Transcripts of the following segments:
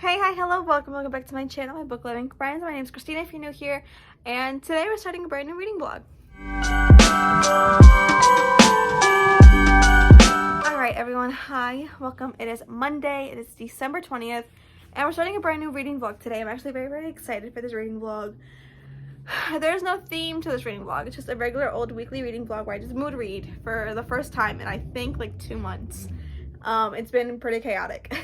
Hey, hi, hello, welcome back to my channel, my book loving friends. My name is Christina if you're new here, and today we're starting a brand new reading vlog. Alright everyone, hi, welcome. It is Monday, it is December 20th, and we're starting a brand new reading vlog today. I'm actually very excited for this reading vlog. There's no theme to this reading vlog. It's just a regular old weekly reading vlog where I just mood read for the first time in I think like 2 months. It's been pretty chaotic.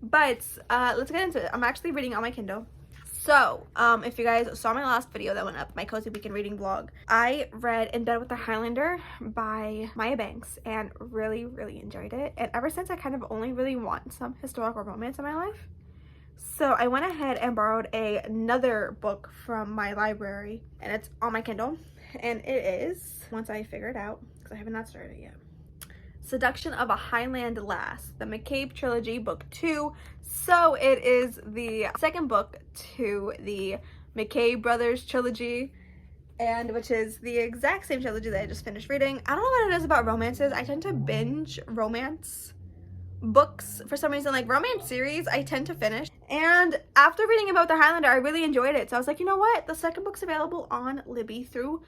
But let's get into it. I'm actually reading on my Kindle. So, if you guys saw my last video that went up, my Cozy Weekend reading vlog, I read In Bed with the Highlander by Maya Banks and really enjoyed it. And ever since, I kind of only really want some historical romance in my life. So I went ahead and borrowed another book from my library, and it's on my Kindle. And it is, once I figure it out, because I have not started it yet, Seduction of a Highland Lass, the McCabe Trilogy, Book 2. So it is the second book to the McCabe Brothers trilogy, and which is the exact same trilogy that I just finished reading. I don't know what it is about romances. I tend to binge romance books for some reason. Like romance series I tend to finish, and after reading about the Highlander I really enjoyed it, so I was like, you know what, the second book's available on Libby through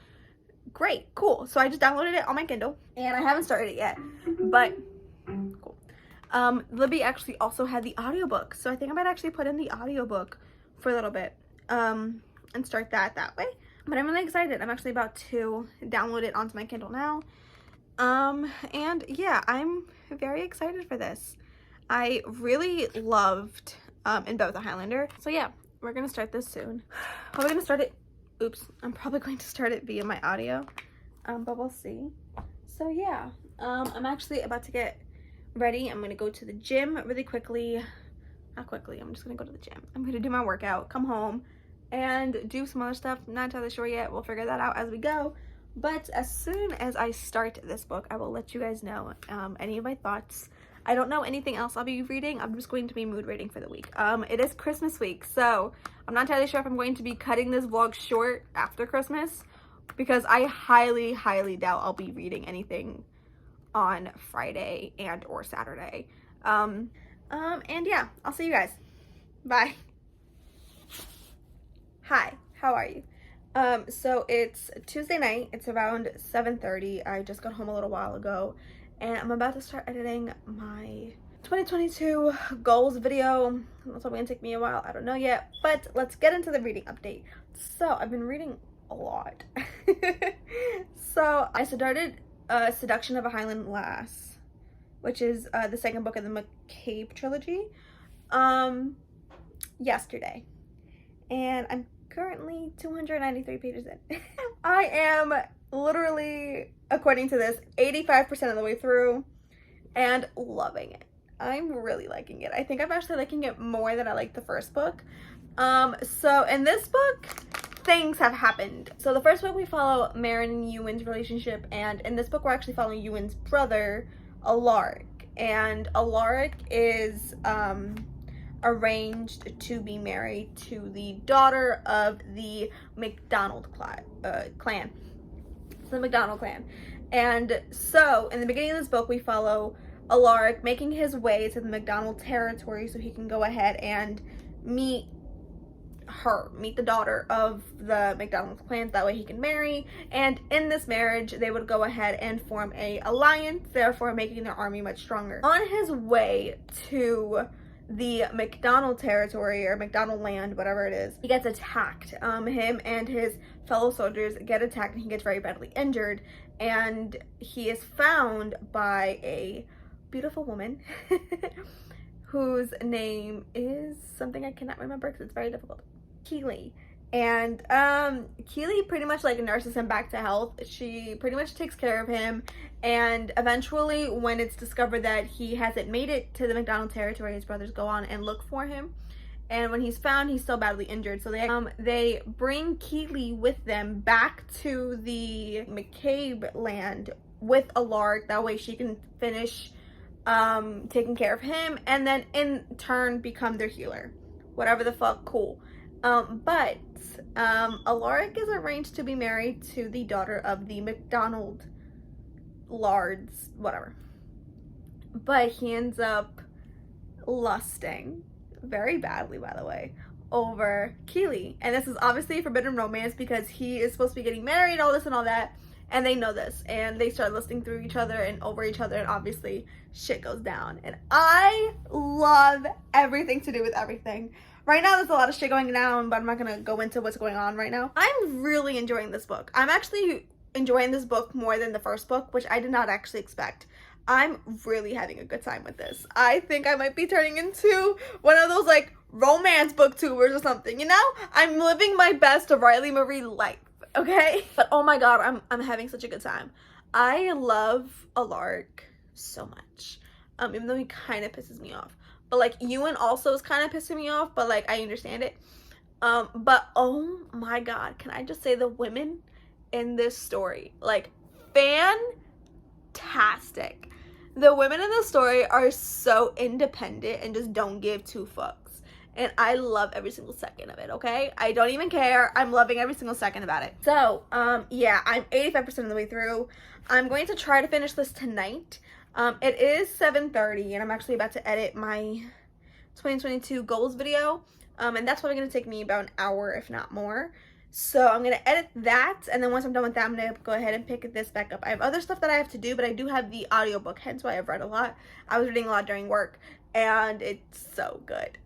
great, cool. So I just downloaded it on my Kindle and I haven't started it yet, but cool. Libby actually also had the audiobook, so I think I might actually put in the audiobook for a little bit and start that way. But I'm really excited. I'm actually about to download it onto my Kindle now. And yeah, I'm very excited for this. I really loved In Bed with the Highlander. So yeah, we're gonna start this soon. Probably gonna start it, oops, I'm probably going to start it via my audio, but we'll see. So yeah, I'm actually about to get ready. I'm gonna go to the gym really quickly. Not quickly, I'm just gonna go to the gym. I'm gonna do my workout, come home, and do some other stuff. Not entirely sure yet. We'll figure that out as we go. But as soon as I start this book, I will let you guys know any of my thoughts. I don't know anything else I'll be reading. I'm just going to be mood reading for the week. It is Christmas week, so I'm not entirely sure if I'm going to be cutting this vlog short after Christmas, because I highly doubt I'll be reading anything on Friday and or Saturday. And yeah, I'll see you guys. Bye. Hi, how are you? So it's Tuesday night. It's around 7:30. I just got home a little while ago, and I'm about to start editing my 2022 goals video. It's probably gonna take me a while, I don't know yet, but let's get into the reading update. So I've been reading a lot. So I started Seduction of a Highland Lass, which is the second book of the McCabe trilogy, yesterday, and I'm currently 293 pages in. I am literally, according to this, 85% of the way through and loving it. I'm really liking it. I think I'm actually liking it more than I liked the first book. So in this book, things have happened. So the first book we follow Marin and Ewan's relationship, and in this book we're actually following Ewan's brother, Alaric. And Alaric is arranged to be married to the daughter of the McDonald clan. The McDonald clan. And so in the beginning of this book we follow Alaric making his way to the McDonald territory so he can go ahead and meet the daughter of the McDonald clan, that way he can marry, and in this marriage they would go ahead and form a alliance, therefore making their army much stronger. On his way to the McDonald territory or McDonald land, whatever it is, he gets attacked. Him and his fellow soldiers get attacked and he gets very badly injured, and he is found by a beautiful woman whose name is something I cannot remember because it's very difficult. Keely. And Keely pretty much like nurses him back to health. She pretty much takes care of him, and eventually when it's discovered that he hasn't made it to the McDonald territory, his brothers go on and look for him, and when he's found, he's still badly injured, so they bring Keely with them back to the McCabe land with Alaric, that way she can finish taking care of him and then in turn become their healer, whatever the fuck, cool. But Alaric is arranged to be married to the daughter of the McDonald Lards, whatever. But he ends up lusting very badly, by the way, over Keely. And this is obviously forbidden romance because he is supposed to be getting married, all this and all that. And they know this, and they start listening through each other and over each other, and obviously shit goes down. And I love everything to do with everything. Right now there's a lot of shit going down, but I'm not gonna go into what's going on right now. I'm really enjoying this book. I'm actually enjoying this book more than the first book, which I did not actually expect. I'm really having a good time with this. I think I might be turning into one of those like romance booktubers or something, you know? I'm living my best Riley Marie life. Okay, but oh my god, I'm having such a good time. I love Alaric so much, even though he kind of pisses me off. But like Ewan also is kind of pissing me off, but like I understand it. But oh my god, can I just say the women in this story, like, fantastic. The women in the story are so independent and just don't give two fucks. And I love every single second of it, okay? I don't even care. I'm loving every single second about it. So, yeah, I'm 85% of the way through. I'm going to try to finish this tonight. It is 7:30, and I'm actually about to edit my 2022 goals video. And that's probably going to take me about an hour, if not more. So I'm going to edit that, and then once I'm done with that, I'm going to go ahead and pick this back up. I have other stuff that I have to do, but I do have the audiobook, hence why I've read a lot. I was reading a lot during work, and it's so good.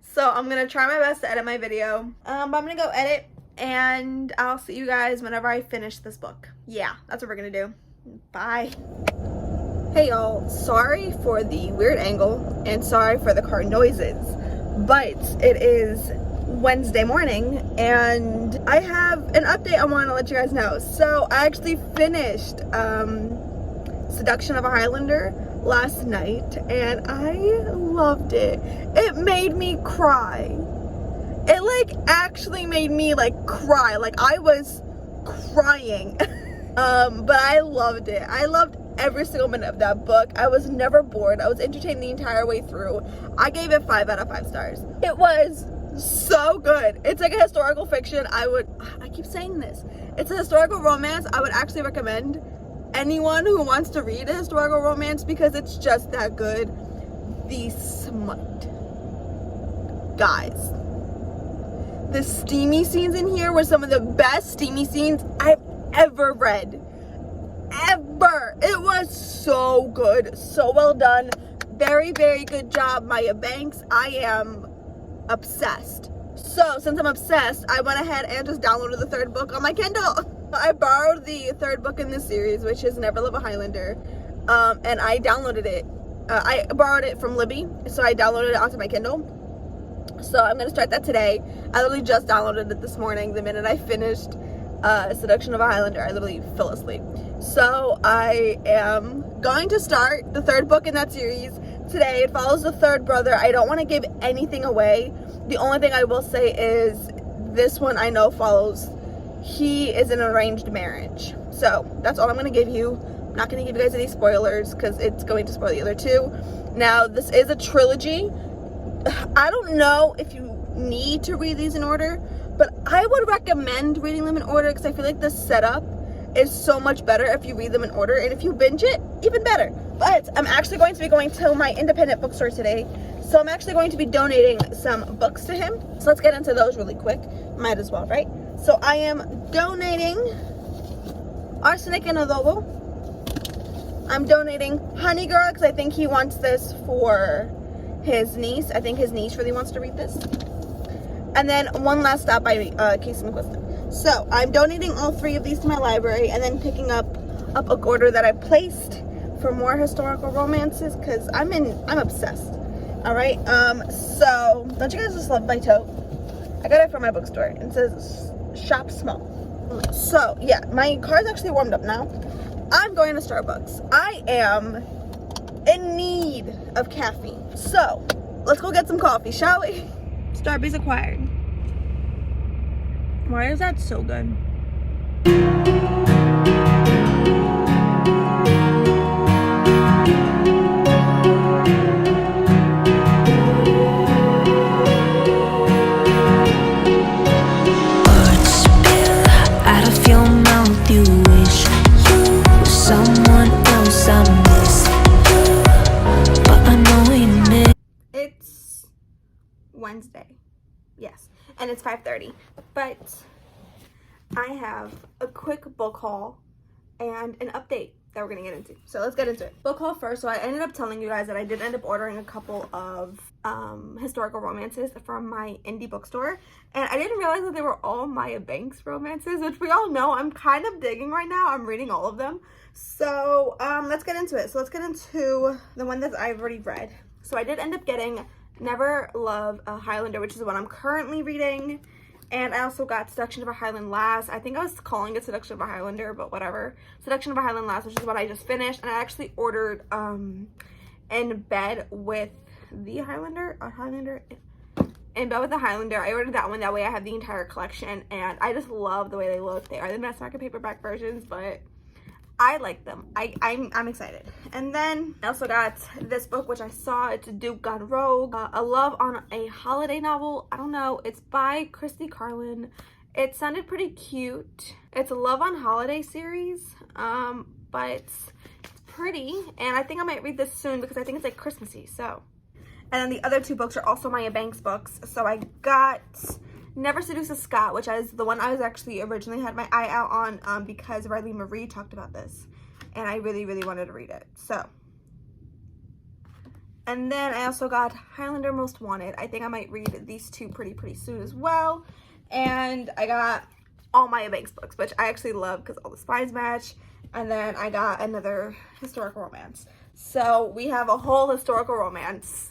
So I'm going to try my best to edit my video, but I'm going to go edit, and I'll see you guys whenever I finish this book. Yeah, that's what we're going to do. Bye. Hey y'all, sorry for the weird angle, and sorry for the car noises, but it is Wednesday morning, and I have an update I want to let you guys know. So I actually finished Seduction of a Highlander last night, and I loved it. It made me cry. It like actually made me like cry. Like I was crying. But I loved it. I loved every single minute of that book. I was never bored. I was entertained the entire way through. I gave it 5 out of 5 stars. It was so good. It's like a historical fiction. I keep saying this. It's a historical romance. I would actually recommend anyone who wants to read a historical romance because it's just that good. The smut. Guys, the steamy scenes in here were some of the best steamy scenes I've ever read. Ever. It was so good. So well done. Very, very good job, Maya Banks. I am obsessed. So since I'm obsessed, I went ahead and just downloaded the 3rd book on my Kindle. I borrowed the 3rd book in this series, which is Never Love a Highlander, and I downloaded it. I borrowed it from Libby, so I downloaded it onto my Kindle. So I'm going to start that today. I literally just downloaded it this morning. The minute I finished Seduction of a Highlander, I literally fell asleep. So I am going to start the 3rd book in that series today. It follows the 3rd brother. I don't want to give anything away. The only thing I will say is this one I know follows. He is in an arranged marriage. So that's all I'm going to give you. I'm not going to give you guys any spoilers because it's going to spoil the other 2. Now, this is a trilogy. I don't know if you need to read these in order, but I would recommend reading them in order because I feel like the setup is so much better if you read them in order, and if you binge it, even better. But I'm actually going to be going to my independent bookstore today, so I'm actually going to be donating some books to him. So let's get into those really quick. Might as well, right? So I am donating Arsenic and Adobo. I'm donating Honey Girl because I think he wants this for his niece. I think his niece really wants to read this. And then One Last Stop by Casey McQuiston. So I'm donating all 3 of these to my library, and then picking up a book order that I placed for more historical romances because I'm obsessed. All right. So don't you guys just love my tote? I got it from my bookstore. It says shop small. So yeah, my car's actually warmed up now. I'm going to Starbucks. I am in need of caffeine. So let's go get some coffee, shall we? Starbucks acquired. Why is that so good? It's Wednesday. Yes, and it's 5:30. But I have a quick book haul and an update that we're gonna get into. So let's get into it. Book haul first. So I ended up telling you guys that I did end up ordering a couple of historical romances from my indie bookstore, and I didn't realize that they were all Maya Banks romances, which we all know I'm kind of digging right now. I'm reading all of them. So let's get into it. So let's get into the one that I've already read. So I did end up getting Never Love a Highlander, which is what I'm currently reading. And I also got Seduction of a Highland Lass. I think I was calling it Seduction of a Highlander, but whatever. Seduction of a Highland Lass, which is what I just finished. And I actually ordered In Bed with the Highlander. In Bed with the Highlander. I ordered that one. That way I have the entire collection. And I just love the way they look. They are the mass market paperback versions, but I like them. I'm excited. And then I also got this book, which I saw. It's Duke Gone Rogue, A Love on a Holiday novel. I don't know. It's by Christy Carlin. It sounded pretty cute. It's a Love on Holiday series, but it's pretty. And I think I might read this soon because I think it's like Christmassy. So, and then the other two books are also Maya Banks books. So I got Never Seduce a Scot, which is the one I was actually originally had my eye out on because Riley Marie talked about this. And I really, really wanted to read it. So. And then I also got Highlander Most Wanted. I think I might read these two pretty soon as well. And I got all Maya Banks books, which I actually love because all the spies match. And then I got another historical romance. So we have a whole historical romance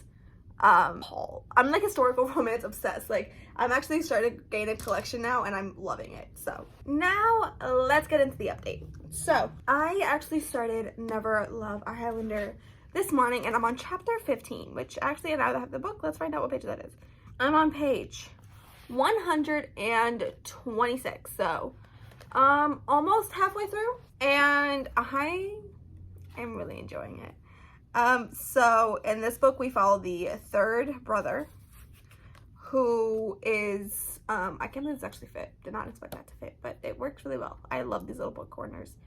haul. I'm like historical romance obsessed. Like I'm actually starting to gain a collection now and I'm loving it. So now let's get into the update. So I actually started Never Love a Highlander this morning and I'm on chapter 15, which actually now that I have the book, let's find out what page that is. I'm on page 126. So almost halfway through and I am really enjoying it. So in this book, we follow the third brother who is, I can't believe this actually fit. Did not expect that to fit, but it works really well. I love these little book corners.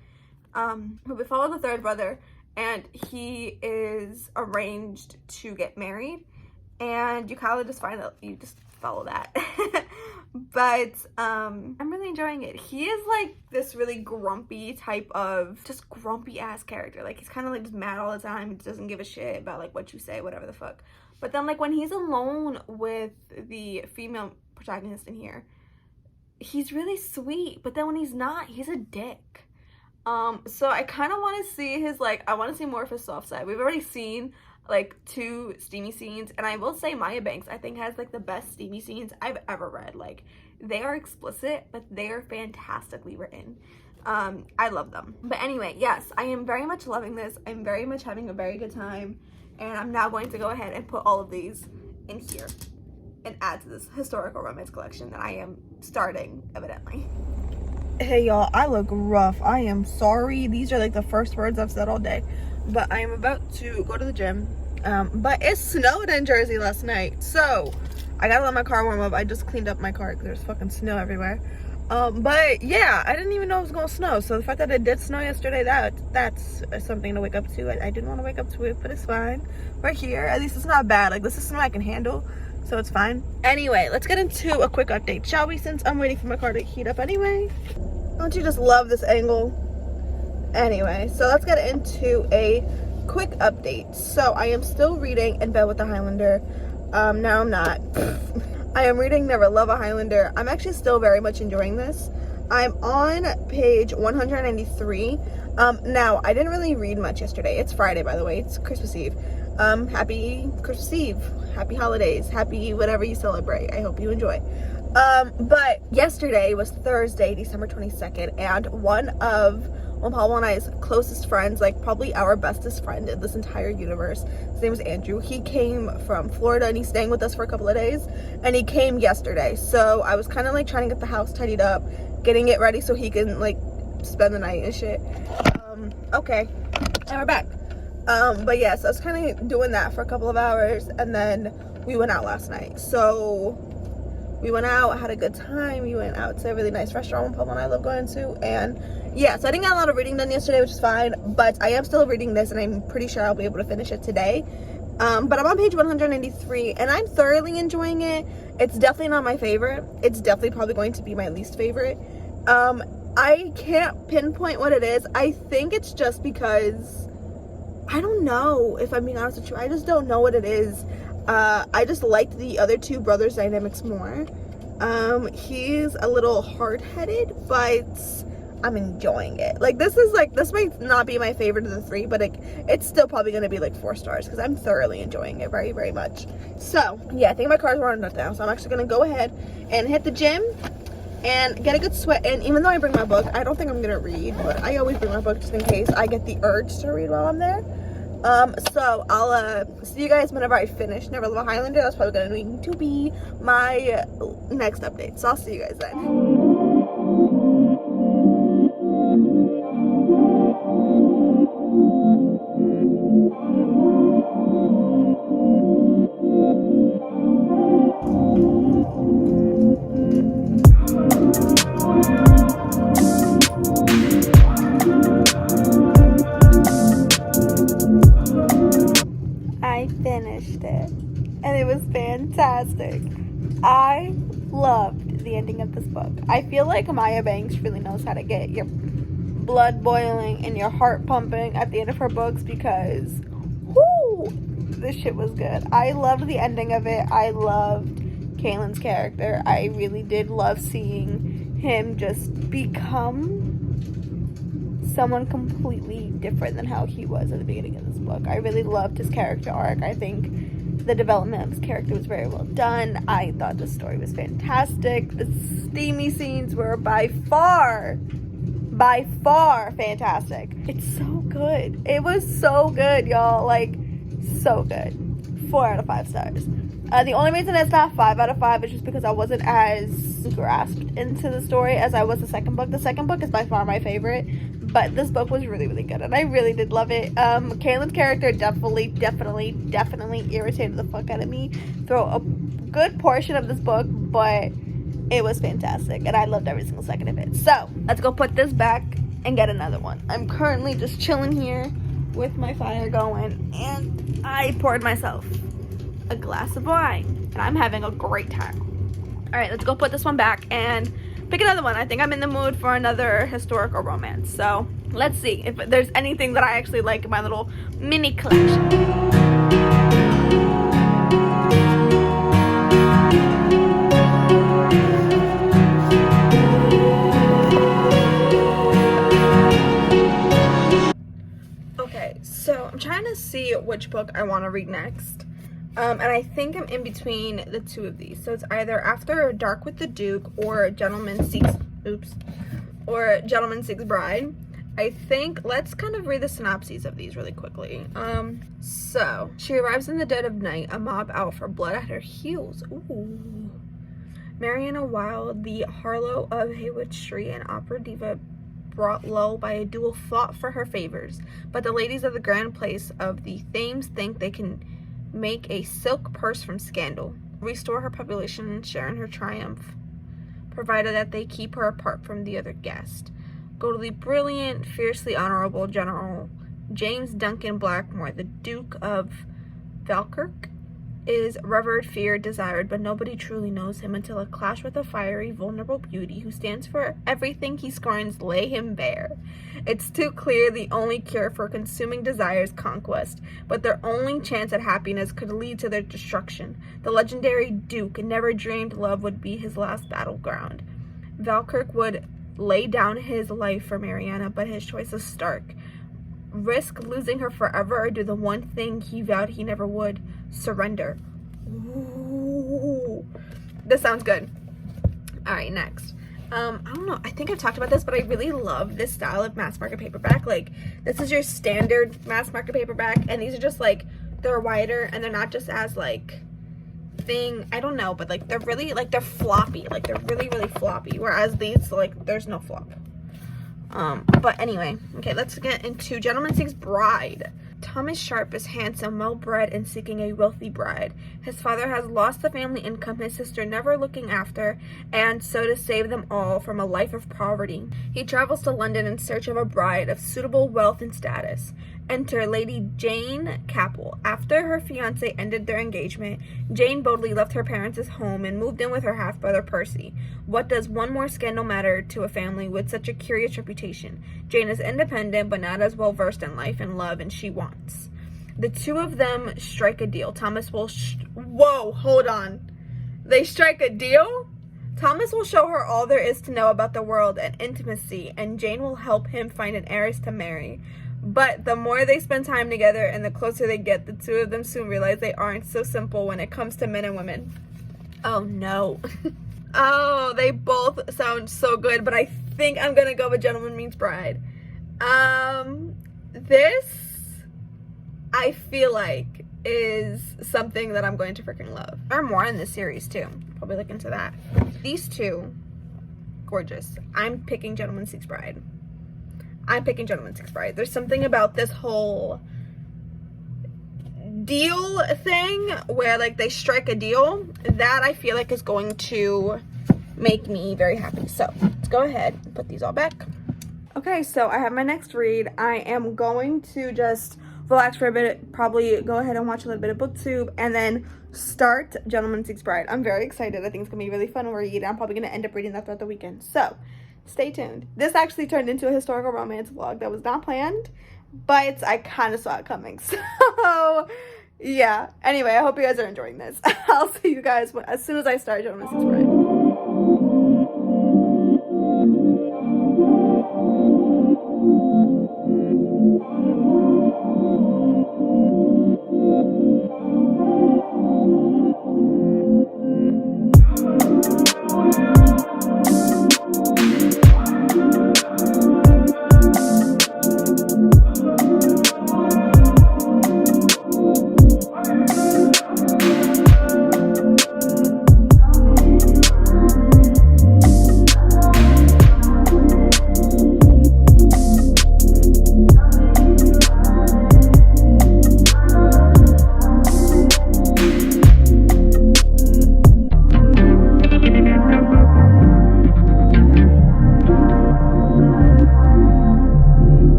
But we follow the third brother and he is arranged to get married and you kind of just find out, you just follow that. But I'm really enjoying it. He is like this really grumpy type of just grumpy ass character. Like he's kind of like just mad all the time. He doesn't give a shit about like what you say, whatever the fuck. But then like when he's alone with the female protagonist in here, he's really sweet. But then when he's not, he's a dick. So I kind of want to see his like, I want to see more of his soft side. We've already seen like 2 steamy scenes and I will say Maya Banks I think has like the best steamy scenes I've ever read. Like they are explicit but they are fantastically written. I love them. But anyway, yes, I am very much loving this. I'm very much having a very good time and I'm now going to go ahead and put all of these in here and add to this historical romance collection that I am starting evidently. Hey y'all, I look rough. I am sorry. These are like the first words I've said all day. But I am about to go to the gym. But it snowed in Jersey last night. So I gotta let my car warm up. I just cleaned up my car because there's fucking snow everywhere. But yeah, I didn't even know it was gonna snow. So the fact that it did snow yesterday, that's something to wake up to. I didn't want to wake up to it, but it's fine. We're here. At least it's not bad. Like this is snow I can handle. So it's fine. Anyway, let's get into a quick update, shall we? Since I'm waiting for my car to heat up anyway. Don't you just love this angle? Anyway, so let's get into a quick update. So I am still reading In Bed with the Highlander. Now I'm not. I am reading Never Love a Highlander. I'm actually still very much enjoying this. I'm on page 193. Now I didn't really read much yesterday. It's Friday, by the way. It's Christmas Eve. Happy Christmas Eve. Happy holidays. Happy whatever you celebrate. I hope you enjoy. But yesterday was Thursday, December 22nd, and one of Paul and I's closest friends, like probably our bestest friend in this entire universe, his name is Andrew. He came from Florida and he's staying with us for a couple of days, and he came yesterday. So I was kind of like trying to get the house tidied up, getting it ready so he can like spend the night and shit. Okay, and we're back. But yeah, so I was kind of doing that for a couple of hours, and then we went out last night. So we went out, had a good time. We went out to a really nice restaurant Paul and I love going to, and yeah, so I didn't get a lot of reading done yesterday, which is fine, but I am still reading this and I'm pretty sure I'll be able to finish it today. But I'm on page 193 and I'm thoroughly enjoying it. It's definitely not my favorite. It's definitely probably going to be my least favorite. I can't pinpoint what it is. I think it's just because, I don't know, if I'm being honest with you. I just don't know what it is. I just liked the other two brothers' dynamics more. He's a little hard-headed, but I'm enjoying it. Like, this might not be my favorite of the three, but it's still probably going to be like 4 stars because I'm thoroughly enjoying it very, very much. So, yeah, I think my car's running up now, so I'm actually going to go ahead and hit the gym and get a good sweat. And even though I bring my book, I don't think I'm going to read, but I always bring my book just in case I get the urge to read while I'm there. So I'll see you guys whenever I finish Never Live a Highlander. That's probably going to be my next update. So I'll see you guys then. I finished it and it was fantastic. I loved the ending of this book. I feel like Maya Banks really knows how to get your blood boiling and your heart pumping at the end of her books because, whoo, this shit was good. I loved the ending of it. I loved Kaylin's character. I really did love seeing him just become someone completely different than how he was at the beginning of this book. I really loved his character arc. I think the development of his character was very well done. I thought the story was fantastic. The steamy scenes were by far fantastic. It's so good. It was so good, y'all. Like, so good. 4 out of 5 stars. The only reason it's not 5 out of 5 is just because I wasn't as grasped into the story as I was the second book. The second book is by far my favorite, but this book was really, really good, and I really did love it. Kaylin's character definitely irritated the fuck out of me through a good portion of this book, but it was fantastic, and I loved every single second of it. So, let's go put this back and get another one. I'm currently just chilling here with my fire going, and I poured myself a glass of wine, and I'm having a great time. Alright, let's go put this one back and pick another one. I think I'm in the mood for another historical romance. So, let's see if there's anything that I actually like in my little mini collection. Okay, so I'm trying to see which book I want to read next. And I think I'm in between the two of these. So it's either After Dark with the Duke or Gentleman Seeks Bride. I think, let's kind of read the synopses of these really quickly. So, she arrives in the dead of night, a mob out for blood at her heels. Ooh. Mariana Wilde, the Harlow of Haywood Street, an opera diva brought low by a duel fought for her favors. But the ladies of the grand place of the Thames think they can make a silk purse from scandal, restore her population and share in her triumph, provided that they keep her apart from the other guests. Go to the brilliant, fiercely honorable General James Duncan Blackmore, the Duke of Falkirk, is revered, feared, desired, but nobody truly knows him until a clash with a fiery, vulnerable beauty who stands for everything he scorns lay him bare. It's too clear the only cure for consuming desire is conquest, but their only chance at happiness could lead to their destruction. The legendary Duke never dreamed love would be his last battleground. Falkirk would lay down his life for Mariana, but his choice is stark. Risk losing her forever or do the one thing he vowed he never would, surrender. Ooh. This sounds good. Alright, next. I don't know, I think I've talked about this, but I really love this style of mass market paperback. Like, this is your standard mass market paperback, and these are just like, they're wider, and they're not just as like thing, I don't know, but like they're really like, they're floppy, like they're really, really floppy, whereas these, like, there's no flop. But anyway, okay, let's get into Gentleman Seeks Bride. Thomas Sharp is handsome, well-bred, and seeking a wealthy bride. His father has lost the family income, his sister never looking after, and so to save them all from a life of poverty, he travels to London in search of a bride of suitable wealth and status. Enter Lady Jane Capel. After her fiance ended their engagement, Jane boldly left her parents' home and moved in with her half-brother Percy. What does one more scandal matter to a family with such a curious reputation? Jane is independent but not as well versed in life and love, and she wants. The two of them strike a deal. Thomas will whoa, hold on. They strike a deal? Thomas will show her all there is to know about the world and intimacy, and Jane will help him find an heiress to marry. But the more they spend time together and the closer they get, the two of them soon realize they aren't so simple when it comes to men and women. Oh no. Oh, they both sound so good, but I think I'm gonna go with Gentleman Meets Bride. This, I feel like, is something that I'm going to freaking love. There are more in this series too. Probably look into that. These two, gorgeous. I'm picking Gentleman Meets Bride. I'm picking Gentleman Meets Bride. There's something about this whole deal thing where like they strike a deal that I feel like is going to make me very happy. So let's go ahead and put these all back. Okay, so I have my next read. I am going to just relax for a bit, probably go ahead and watch a little bit of BookTube, and then start Gentleman Meets Bride. I'm very excited. I think it's gonna be a really fun read. I'm probably gonna end up reading that throughout the weekend. So stay tuned. This actually turned into a historical romance vlog that was not planned, but I kind of saw it coming. So yeah. Anyway, I hope you guys are enjoying this. I'll see you guys as soon as I start Gentleman Meets Bride.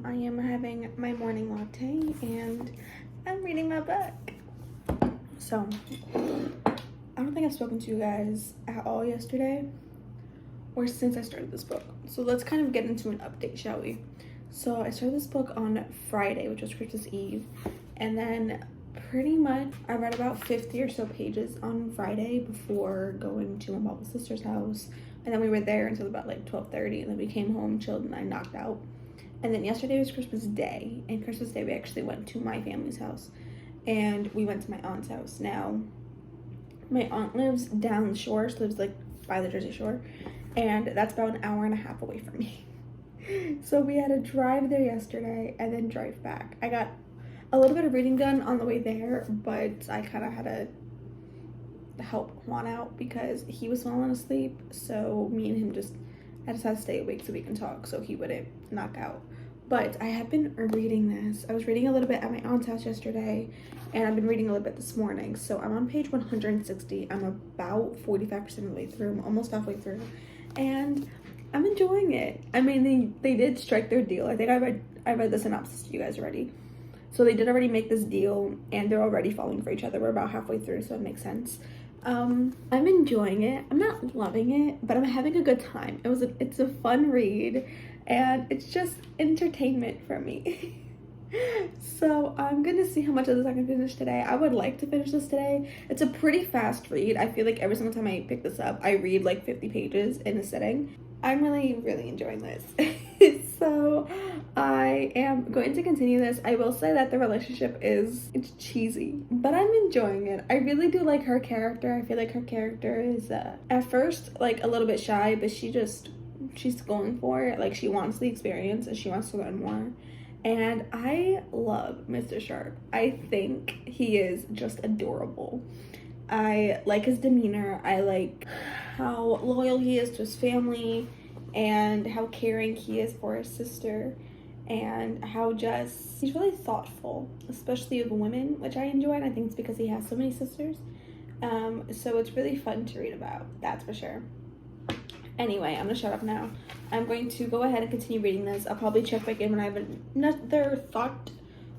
I am having my morning latte and I'm reading my book. So, I don't think I've spoken to you guys at all yesterday or since I started this book. So let's kind of get into an update, shall we? So I started this book on Friday, which was Christmas Eve, and then pretty much I read about 50 or so pages on Friday before going to my mom's sister's house, and then we were there until about like 12:30, and then we came home, chilled, and I knocked out. And then yesterday was Christmas Day, and Christmas Day we actually went to my family's house, and we went to my aunt's house. Now my aunt lives down the shore, she lives like by the Jersey Shore, and that's about an hour and a half away from me. So we had to drive there yesterday and then drive back. I got a little bit of reading done on the way there, but I kind of had to help Juan out because he was falling asleep. So me and him I just had to stay awake so we can talk so he wouldn't knock out. But I have been reading this. I was reading a little bit at my aunt's house yesterday, and I've been reading a little bit this morning. So I'm on page 160. I'm about 45% of the way through. I'm almost halfway through. And I'm enjoying it. I mean, they did strike their deal. I think I read the synopsis to you guys already. So they did already make this deal, and they're already falling for each other. We're about halfway through, so it makes sense. I'm enjoying it. I'm not loving it, but I'm having a good time. It's a fun read, and it's just entertainment for me. So I'm gonna see how much of this I can finish today. I would like to finish this today. It's a pretty fast read. I feel like every single time I pick this up, I read like 50 pages in a sitting. I'm really enjoying this. So I am going to continue this. I will say that the relationship it's cheesy, but I'm enjoying it. I really do like her character. I feel like her character is at first like a little bit shy, but she's going for it. Like, she wants the experience and she wants to learn more. And I love Mr. Sharp. I think he is just adorable. I like his demeanor. I like how loyal he is to his family and how caring he is for his sister, and how he's really thoughtful, especially of women, which I enjoy, and I think it's because he has so many sisters. So it's really fun to read about, that's for sure. Anyway, I'm gonna shut up now. I'm going to go ahead and continue reading this. I'll probably check back in when I have another thought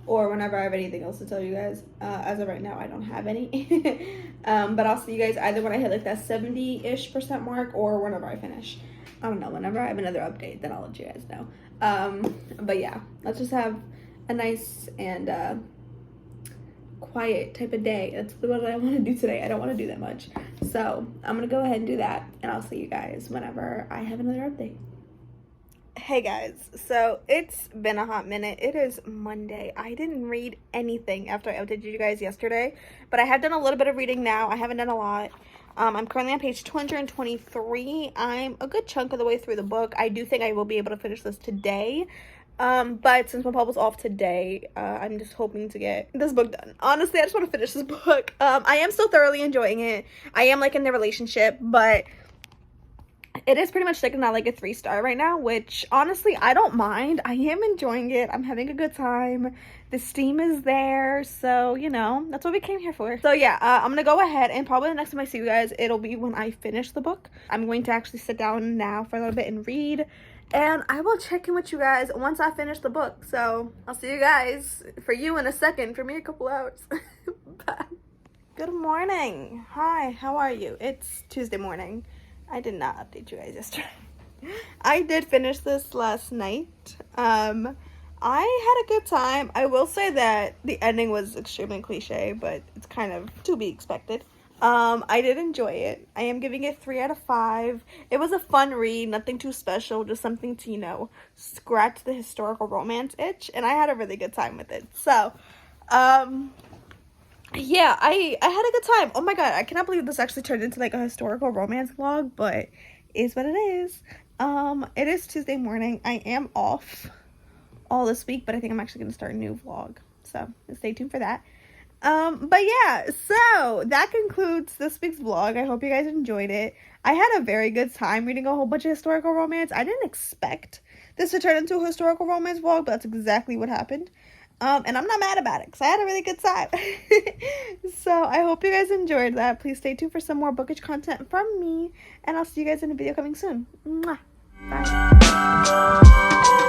or whenever I have anything else to tell you guys. As of right now, I don't have any. But I'll see you guys either when I hit like that 70-ish% mark or whenever I finish. I don't know, whenever I have another update, then I'll let you guys know. But yeah, let's just have a nice and quiet type of day. That's what I want to do today. I don't want to do that much. So I'm going to go ahead and do that, and I'll see you guys whenever I have another update. Hey guys, so it's been a hot minute. It is Monday. I didn't read anything after I updated you guys yesterday, but I have done a little bit of reading now. I haven't done a lot. I'm currently on page 223. I'm a good chunk of the way through the book. I do think I will be able to finish this today. But since my pub was off today, I'm just hoping to get this book done. Honestly, I just want to finish this book. I am still thoroughly enjoying it. I am liking the relationship, but it is pretty much sticking at like a 3-star right now, which honestly, I don't mind. I am enjoying it. I'm having a good time. The steam is there, so, you know, that's what we came here for. So yeah, I'm gonna go ahead, and probably the next time I see you guys, it'll be when I finish the book. I'm going to actually sit down now for a little bit and read, and I will check in with you guys once I finish the book. So I'll see you guys, for you in a second, for me a couple hours. Bye. Good morning. Hi, how are you? It's Tuesday morning. I did not update you guys yesterday. I did finish this last night. I had a good time. I will say that the ending was extremely cliche, but it's kind of to be expected. I did enjoy it. I am giving it 3 out of 5. It was a fun read, nothing too special, just something to, you know, scratch the historical romance itch, and I had a really good time with it. So, yeah, I had a good time. Oh my god, I cannot believe this actually turned into like a historical romance vlog, but it's what it is. It is Tuesday morning. I am off all this week, but I think I'm actually gonna start a new vlog, so stay tuned for that. But yeah, so that concludes this week's vlog. I hope you guys enjoyed it. I had a very good time reading a whole bunch of historical romance. I didn't expect this to turn into a historical romance vlog, but that's exactly what happened. And I'm not mad about it because I had a really good time. So I hope you guys enjoyed that. Please stay tuned for some more bookish content from me, and I'll see you guys in a video coming soon. Mwah. Bye.